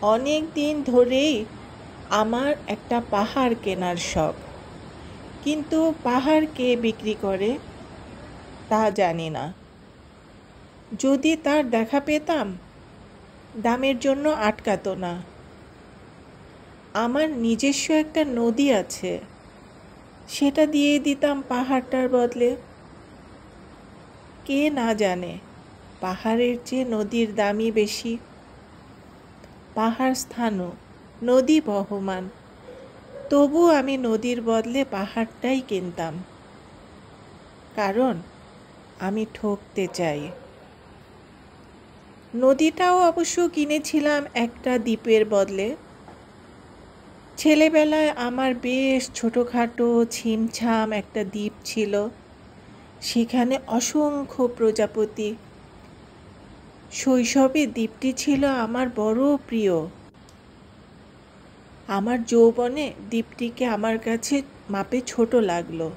অনেক দিন ধরেই আমার একটা পাহাড় কেনার শখ, কিন্তু পাহাড় কে বিক্রি করে তা জানি না। যদি তার দেখা পেতাম, দামের জন্য আটকাতো না। আমার নিজস্ব একটা নদী আছে, সেটা দিয়ে দিতাম পাহাড়টার বদলে। কে না জানে পাহাড়ের চেয়ে নদীর দামই বেশি। পাহাড় স্থানও, নদী বহমান, তবু আমি নদীর বদলে পাহাড়টাই কিনতাম, কারণ আমি ঠকতে চাই। নদীটাও অবশ্য কিনেছিলাম একটা দ্বীপের বদলে। ছেলেবেলায় আমার বেশ ছোটোখাটো ছিমছাম একটা দ্বীপ ছিল, সেখানে অসংখ্য প্রজাপতি। শৈশবে দ্বীপটি ছিল আমার বড় প্রিয়। আমার যৌবনে দ্বীপটিকে আমার কাছে মাপে ছোট লাগলো।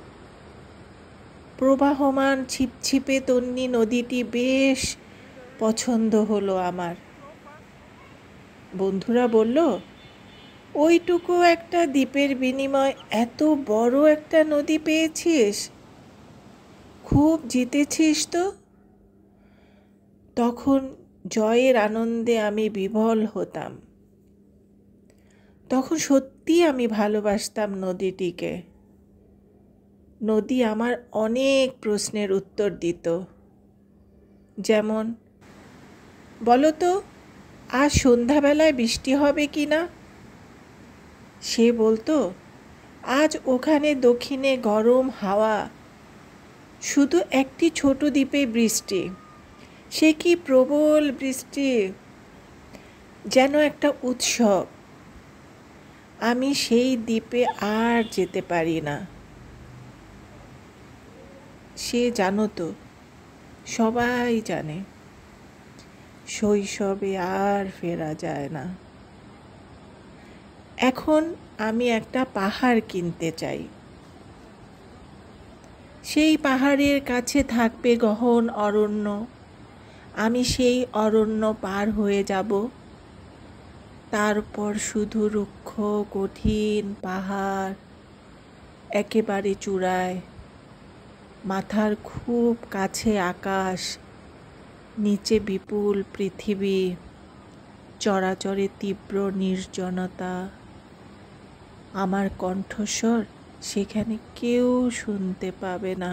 প্রবাহমান ছিপছিপে তন্বী নদীটি বেশ পছন্দ হলো আমার। বন্ধুরা বলল, ওইটুকু একটা দ্বীপের বিনিময়ে এত বড় একটা নদী পেয়েছিস, খুব জিতেছিস তো। তখন জয়ের আনন্দে আমি বিভোল হতাম। তখন সত্যি আমি ভালোবাসতাম নদীটিকে। নদী আমার অনেক প্রশ্নের উত্তর দিত, যেমন, বলো তো আজ সন্ধ্যাবেলায় বৃষ্টি হবে কি না। সে বলতো, আজ ওখানে দক্ষিণে গরম হাওয়া, শুধু একটি ছোট দ্বীপে বৃষ্টি, সে কি প্রবল বৃষ্টি, যেন একটা উৎসব। আমি সেই দ্বীপে আর যেতে পারি না। সে জানো তো, সবাই জানে, শৈশবে আর ফেরা যায় না। এখন আমি একটা পাহাড় কিনতে চাই। সেই পাহাড়ের কাছে থাকবে গহন অরণ্য। আমি সেই অরণ্য পার হয়ে যাব। তারপর শুধু রুক্ষ কঠিন পাহাড়, একেবারে চূড়ায়, মাথার খুব কাছে আকাশ, নিচে বিপুল পৃথিবী, চরাচরে তীব্র নির্জনতা। আমার কণ্ঠস্বর সেখানে কেউ শুনতে পাবে না।